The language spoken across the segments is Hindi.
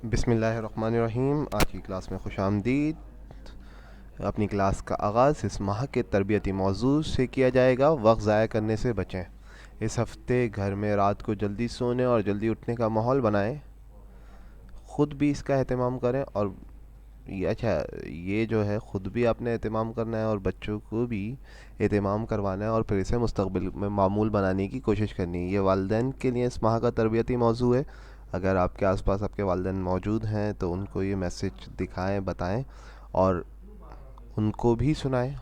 बिस्मिल्लाहिर्रहमानिर्रहीम। आज की क्लास में खुशामदीद। अपनी क्लास का आगाज़ इस माह के तरबियती मौजू से किया जाएगा, वक्त ज़ाया करने से बचें। इस हफ़्ते घर में रात को जल्दी सोने और जल्दी उठने का माहौल बनाएं। ख़ुद भी इसका एहतमाम करें और ये जो है ख़ुद भी आपने एहतमाम करना है और बच्चों को भी एहतमाम करवाना है और फिर इसे मुस्तक़बिल में मामूल बनाने की कोशिश करनी है। ये वालिदैन के लिए इस माह का तरबियती मौजू है। अगर आपके आसपास आपके वालिदैन मौजूद हैं तो उनको ये मैसेज दिखाएं, बताएं और उनको भी सुनाएं।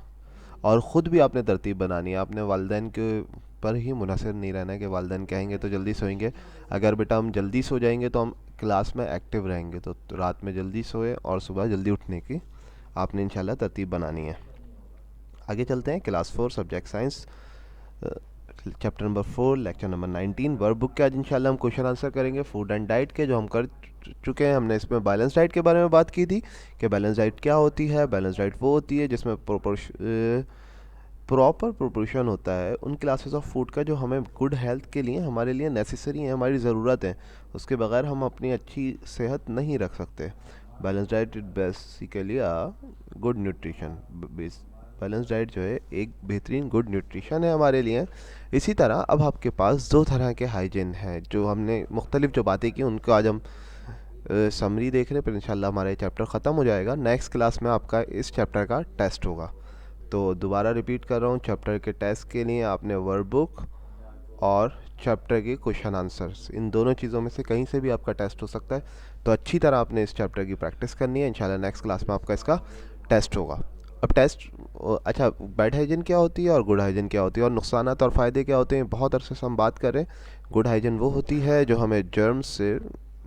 और ख़ुद भी आपने तरतीब बनानी है। आपने वालिदैन के पर ही मुनहसर नहीं रहना है कि वालिदैन कहेंगे तो जल्दी सोएंगे। अगर बेटा हम जल्दी सो जाएंगे तो हम क्लास में एक्टिव रहेंगे। तो रात में जल्दी सोए और सुबह जल्दी उठने की आपने इंशाल्लाह तरतीब बनानी है। आगे चलते हैं। Class 4 subject science, chapter number 4, lecture number 19 work book के। आज इंशाल्लाह हम क्वेश्चन आंसर करेंगे फूड एंड डाइट के, जो हम कर चुके हैं। हमने इसमें बैलेंस डाइट के बारे में बात की थी कि बैलेंस डाइट क्या होती है। बैलेंस डाइट वो होती है जिसमें प्रॉपर प्रोपोर्शन होता है उन क्लासेस ऑफ फूड का जो हमें गुड हेल्थ के लिए, हमारे लिए नेसेसरी है, हमारी ज़रूरत है। उसके बगैर हम अपनी अच्छी सेहत नहीं रख सकते। Balance diet is basically a good nutrition. Balance diet जो है एक बेहतरीन गुड न्यूट्रिशन है हमारे लिए। इसी तरह अब आपके पास दो तरह के हाइजीन हैं, जो हमने मुख्तलिफ जो बातें की उनको आज हम समरी देख रहे हैं। फिर इंशाल्लाह हमारा ये चैप्टर ख़त्म हो जाएगा। नेक्स्ट क्लास में आपका इस चैप्टर का टेस्ट होगा। तो दोबारा रिपीट कर रहा हूँ, चैप्टर के टेस्ट के लिए आपने वर्क बुक और चैप्टर के क्वेश्चन आंसर्स, इन दोनों चीज़ों में से कहीं से भी आपका टेस्ट हो सकता है। तो अच्छी तरह आपने इस चैप्टर की प्रैक्टिस करनी है। इंशाल्लाह नेक्स्ट क्लास में आपका इसका टेस्ट होगा। अब टेस्ट, अच्छा, बैड हाइजीन क्या होती है और गुड हाइजीन क्या होती है और नुकसानात और फ़ायदे क्या होते हैं, बहुत अरसे से हम बात कर रहे हैं। गुड हाइजीन वो होती है जो हमें जर्म्स से,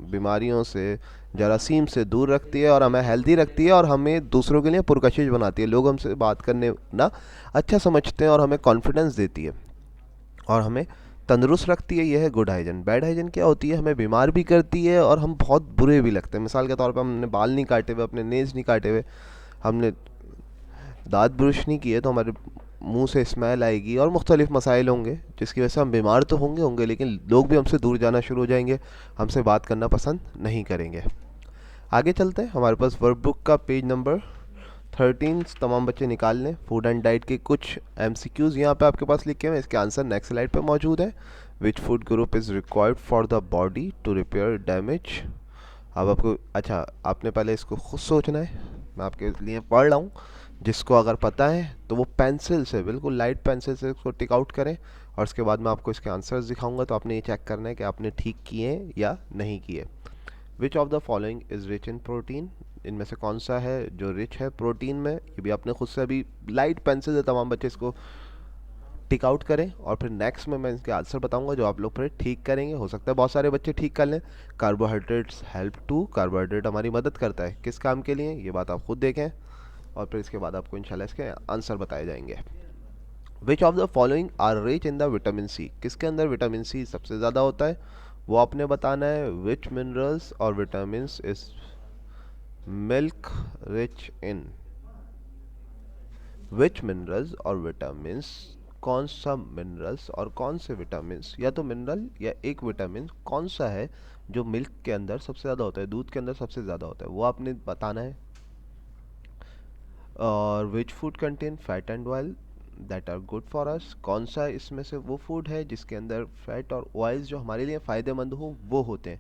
बीमारियों से, जरासीम से दूर रखती है और हमें हेल्दी रखती है और हमें दूसरों के लिए पुरकशिश बनाती है। लोग हमसे बात करने ना अच्छा समझते हैं और हमें कॉन्फिडेंस देती है और हमें तंदुरुस्त रखती है। यह है गुड हाइजीन। बैड हाइजीन क्या होती है, हमें बीमार भी करती है और हम बहुत बुरे भी लगते हैं। मिसाल के तौर पर हमने बाल नहीं काटे हुए, अपने नेल्स नहीं काटे हुए, हमने दांत ब्रश नहीं किए, तो हमारे मुंह से स्मेल आएगी और मुख्तलिफ मसाइल होंगे जिसकी वजह से हम बीमार तो होंगे लेकिन लोग भी हमसे दूर जाना शुरू हो जाएंगे, हमसे बात करना पसंद नहीं करेंगे। आगे चलते हैं। हमारे पास वर्क बुक का पेज नंबर 13 तमाम बच्चे निकाल लें। फूड एंड डाइट के कुछ MCQs यहाँ पे आपके पास लिखे हुए हैं। इसके आंसर नेक्स्ट स्लाइड पे मौजूद है। Which food group is required for the body to repair damage. अब आपको, अच्छा, आपने पहले इसको खुद सोचना है, मैं आपके लिए पढ़ रहा हूँ। जिसको अगर पता है तो वो पेंसिल से, बिल्कुल लाइट पेंसिल से इसको टिक आउट करें और उसके बाद मैं आपको इसके आंसर्स दिखाऊंगा। तो आपने ये चेक करना है कि आपने ठीक किए या नहीं किए। विच of the following is rich in protein. इनमें से कौन सा है जो रिच है प्रोटीन में। ये भी आपने खुद से अभी लाइट पेंसिल से तमाम बच्चे इसको टिक आउट करें और फिर नेक्स्ट में मैं इसके आंसर बताऊंगा जो आप लोग फिर ठीक करेंगे। हो सकता है बहुत सारे बच्चे ठीक कर लें। कार्बोहाइड्रेट्स हेल्प टू, कार्बोहाइड्रेट हमारी मदद करता है किस काम के लिए, ये बात आप खुद देखें और फिर इसके बाद आपको इंशाल्लाह इसके आंसर बताए जाएंगे। Which of the following are rich in the vitamin C. किसके अंदर विटामिन सी सबसे ज़्यादा होता है वो आपने बताना है। विच मिनरल्स और vitamin is milk rich in. Which minerals और विटामिन, कौन सा मिनरल्स और कौन से विटामिन, या तो मिनरल या एक विटामिन कौन सा है जो मिल्क के अंदर सबसे ज़्यादा होता है, दूध के अंदर सबसे ज़्यादा होता है, वो आपने बताना है। और which food contain fat and oil that are good for us. कौन सा इसमें से वो फूड है जिसके अंदर फैट और ऑयल्स जो हमारे लिए फ़ायदेमंद हो वो होते हैं।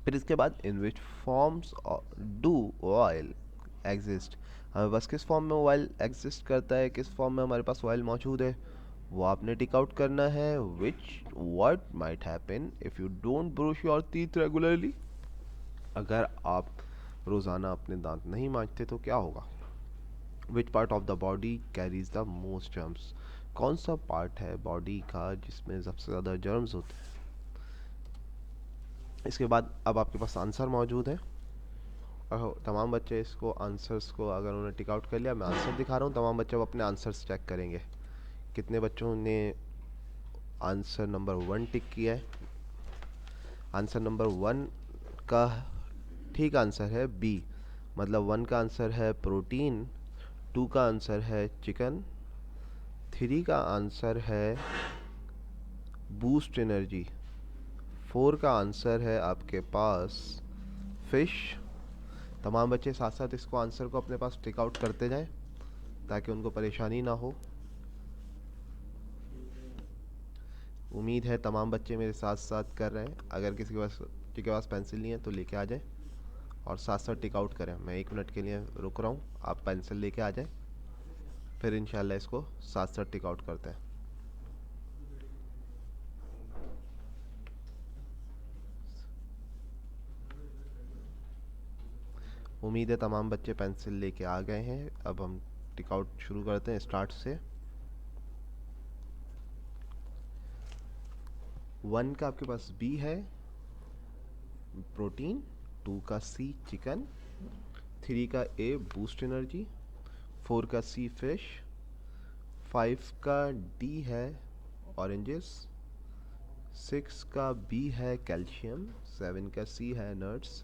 फिर इसके बाद in which forms do oil exist. हमें बस किस फॉर्म में ऑयल एग्जिस्ट करता है, किस फॉर्म में हमारे पास ऑयल मौजूद है वो आपने टिक आउट करना है। विच what might happen if you don't brush your teeth regularly. अगर आप रोज़ाना अपने दांत नहीं मांजते तो क्या होगा। विच part of the body carries the most germs. कौन सा पार्ट है बॉडी का जिसमें सबसे ज़्यादा जर्म्स होते हैं। इसके बाद अब आपके पास आंसर मौजूद है और तमाम बच्चे इसको आंसर्स को अगर उन्होंने टिक आउट कर लिया, मैं आंसर दिखा रहा हूँ, तमाम बच्चे अब अपने आंसर्स चेक करेंगे। कितने बच्चों ने आंसर नंबर 1 टिक किया है। आंसर नंबर 1 का ठीक आंसर है बी, मतलब 1 का आंसर है प्रोटीन, 2 का आंसर है चिकन, 3 का आंसर है बूस्ट एनर्जी, 4 का आंसर है आपके पास फिश। तमाम बच्चे साथ साथ इसको आंसर को अपने पास टिक आउट करते जाएं ताकि उनको परेशानी ना हो। उम्मीद है तमाम बच्चे मेरे साथ साथ कर रहे हैं। अगर किसी के पास पेंसिल नहीं है तो लेके आ जाए और साथ साथ टिक आउट करें। मैं 1 मिनट के लिए रुक रहा हूँ, आप पेंसिल लेके आ जाएं, फिर इंशाल्लाह इसको साथ साथ टिक आउट करते हैं। उम्मीद है तमाम बच्चे पेंसिल लेके आ गए हैं। अब हम टिक आउट शुरू करते हैं स्टार्ट से। 1 का आपके पास बी है प्रोटीन, 2 का सी चिकन, 3 का ए बूस्ट एनर्जी, 4 का सी फिश, 5 का डी है ऑरेंजेस, 6 का बी है कैल्शियम, 7 का सी है नट्स,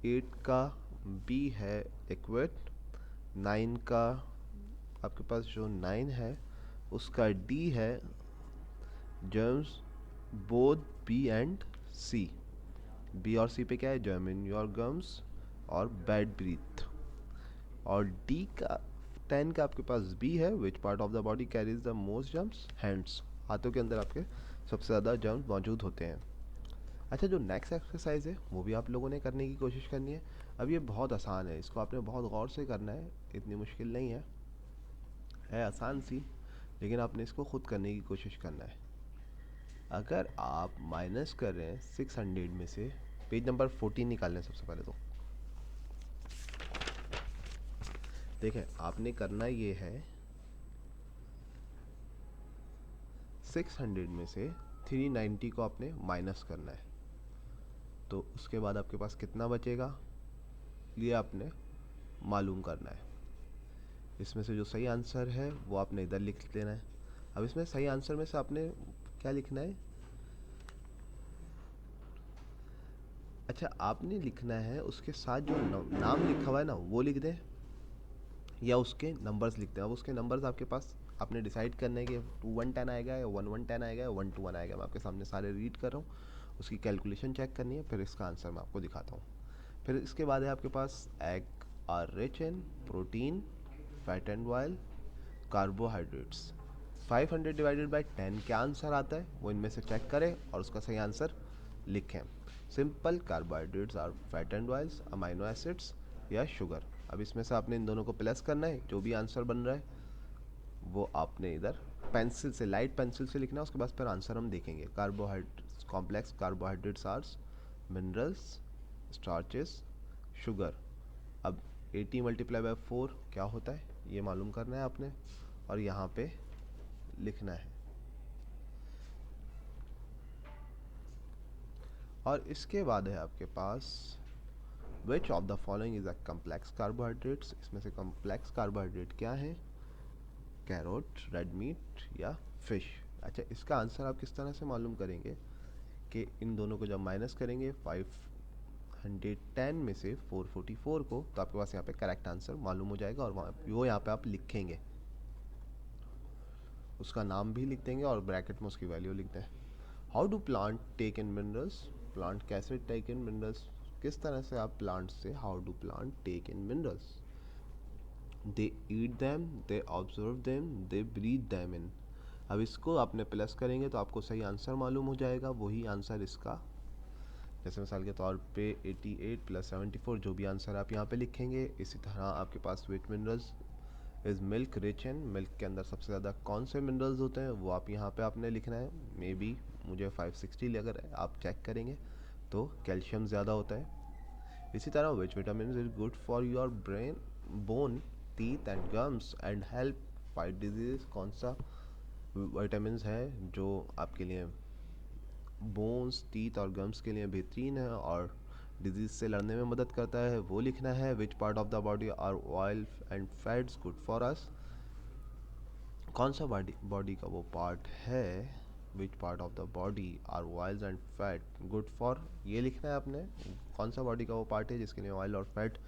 8 का बी है लिक्विड, 9 का आपके पास जो 9 है उसका डी है germs, both B and C. B और सी पे क्या है, जर्म इन योर गम्स और बैड ब्रीथ। और डी का 10 का आपके पास बी है, which part of the body carries the most germs, hands. हाथों के अंदर आपके सबसे ज़्यादा जर्म्स मौजूद होते हैं। अच्छा, जो नेक्स्ट एक्सरसाइज है वो भी आप लोगों ने करने की कोशिश करनी है। अब ये बहुत आसान है, इसको आपने बहुत गौर से करना है, इतनी मुश्किल नहीं है आसान सी, लेकिन आपने इसको खुद करने की कोशिश करना है। अगर आप माइनस कर रहे हैं 600 में से, पेज नंबर 14 निकाल लें सबसे पहले। तो देखें, आपने करना ये है 600 में से 390 को आपने माइनस करना है, तो उसके बाद आपके पास कितना बचेगा ये आपने मालूम करना है। इसमें से जो सही आंसर है वो आपने इधर लिख देना है। अब इसमें सही आंसर में से आपने क्या लिखना है, अच्छा आपने लिखना है उसके साथ जो नाम लिखा हुआ है ना वो लिख दें, या उसके नंबर्स लिखते हैं। अब उसके नंबर्स आपके पास आपने डिसाइड करना है कि 2110 आएगा या 1110 आएगा या 121 आएगा। मैं आपके सामने सारे रीड कर रहा हूँ, उसकी कैलकुलेशन चेक करनी है, फिर इसका आंसर मैं आपको दिखाता हूँ। फिर इसके बाद है आपके पास egg are rich in protein, fat and oil, carbohydrates. 500 divided by 10 क्या आंसर आता है वो इनमें से चेक करें और उसका सही आंसर लिखें। Simple, carbohydrates or fat and oils, amino acids या शुगर। अब इसमें से आपने इन दोनों को प्लस करना है, जो भी आंसर बन रहा है वो आपने इधर पेंसिल से, लाइट पेंसिल से लिखना है। उसके बाद फिर आंसर हम देखेंगे। Carbohydrates, complex carbohydrates or minerals, starches, sugar. अब 80 मल्टीप्लाई बाय 4 क्या होता है ये मालूम करना है आपने, और यहाँ पे लिखना है। और इसके बाद है आपके पास which of the following is a complex carbohydrates. इसमें से कम्प्लेक्स कार्बोहाइड्रेट क्या है, कैरोट, रेड मीट या फिश। अच्छा, इसका आंसर आप किस तरह से मालूम करेंगे कि इन दोनों को जब माइनस करेंगे 510 में से 444 को, तो आपके पास यहाँ पे करेक्ट आंसर मालूम हो जाएगा और वो यहाँ पे आप लिखेंगे, उसका नाम भी लिख देंगे और ब्रैकेट में उसकी वैल्यू लिख दें। How do plant take in minerals, plant कैसे टेक इन मिनरल्स, किस तरह से आप प्लांट से, how do plant take in minerals, they eat them, they absorb them, they breathe them in. अब इसको आपने प्लस करेंगे तो आपको सही आंसर मालूम हो जाएगा, वही आंसर इसका, जैसे मिसाल के तौर पे 88 प्लस 74 जो भी आंसर आप यहाँ पे लिखेंगे। इसी तरह आपके पास what minerals is milk rich in, milk के अंदर सबसे ज़्यादा कौन से मिनरल्स होते हैं वो आप यहाँ पे आपने लिखना है। मे बी मुझे 560 लग रहा है, आप चेक करेंगे तो कैल्शियम ज़्यादा होता है। इसी तरह which vitamin is good for your brain, bone, teeth and gums and help fight disease. कौन सा विटामिन है जो आपके लिए बोन्स, टीथ और गम्स के लिए बेहतरीन है और डिजीज से लड़ने में मदद करता है, वो लिखना है। Which part of the body are oil and fats good for us. कौन सा बॉडी का वो पार्ट है, which part of the body are oils and fat good for, ये लिखना है आपने। कौन सा बॉडी का वो पार्ट है जिसके लिए ऑयल और फैट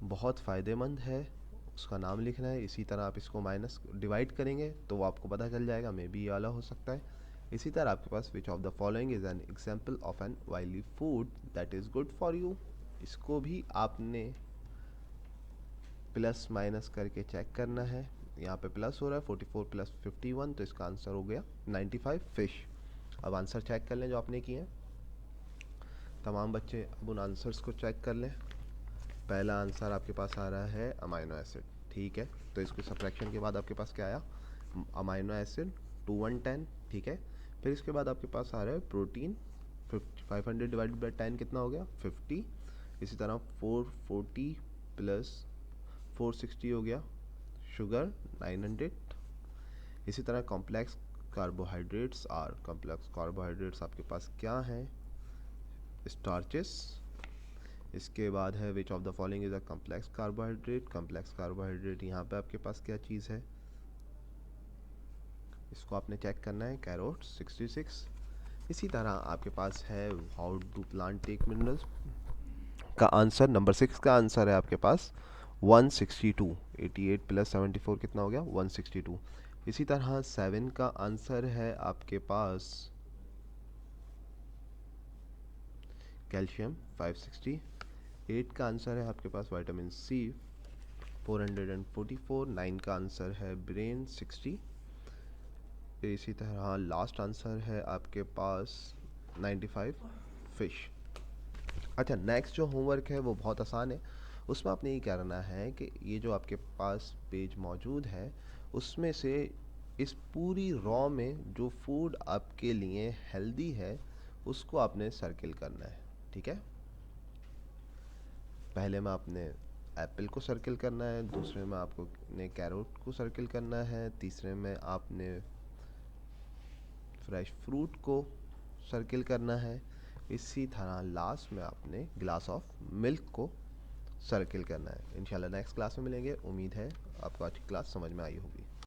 बहुत फ़ायदेमंद है, उसका नाम लिखना है। इसी तरह आप इसको माइनस डिवाइड करेंगे तो वो आपको पता चल जाएगा, मे बी ये वाला हो सकता है। इसी तरह आपके पास which of the following is an example of an oily food that is good for you. इसको भी आपने प्लस माइनस करके चेक करना है। यहाँ पे प्लस हो रहा है 44 प्लस 51, तो इसका आंसर हो गया 95 फिश। अब आंसर चेक कर लें जो आपने किए हैं। तमाम बच्चे अब उन आंसर्स को चेक कर लें। पहला आंसर आपके पास आ रहा है अमाइनो एसिड, ठीक है, तो इसको सब्ट्रैक्शन के बाद आपके पास क्या आया, अमाइनो एसिड 2110, ठीक है। फिर इसके बाद आपके पास आ रहा है प्रोटीन 500 डिवाइडेड बाई 10 कितना हो गया 50। इसी तरह 440 प्लस 460 हो गया, शुगर 900। इसी तरह कॉम्प्लेक्स कार्बोहाइड्रेट्स आपके पास क्या हैं, स्टार्चेस। इसके बाद है विच of the following is a complex carbohydrate यहाँ पे आपके पास क्या चीज़ है, इसको आपने चेक करना है, कैरोट 66। इसी तरह आपके पास है how do plant take minerals का आंसर, नंबर 6 का आंसर है आपके पास 162। 88 प्लस 74 कितना हो गया 162। इसी तरह 7 का आंसर है आपके पास कैल्शियम 560। 8 का आंसर है आपके पास विटामिन सी 444। 9 का आंसर है ब्रेन 60। इसी तरह लास्ट आंसर है आपके पास 95 फिश। अच्छा, नेक्स्ट जो होमवर्क है वो बहुत आसान है। उसमें आपने ये करना है कि ये जो आपके पास पेज मौजूद है उसमें से इस पूरी रॉ में जो फूड आपके लिए हेल्दी है उसको आपने सर्किल करना है, ठीक है। पहले में आपने एप्पल को सर्किल करना है, दूसरे में आपको ने कैरोट को सर्किल करना है, तीसरे में आपने फ्रेश फ्रूट को सर्किल करना है। इसी तरह लास्ट में आपने ग्लास ऑफ मिल्क को सर्किल करना है। इंशाल्लाह नेक्स्ट क्लास में मिलेंगे। उम्मीद है आपको आज की क्लास समझ में आई होगी।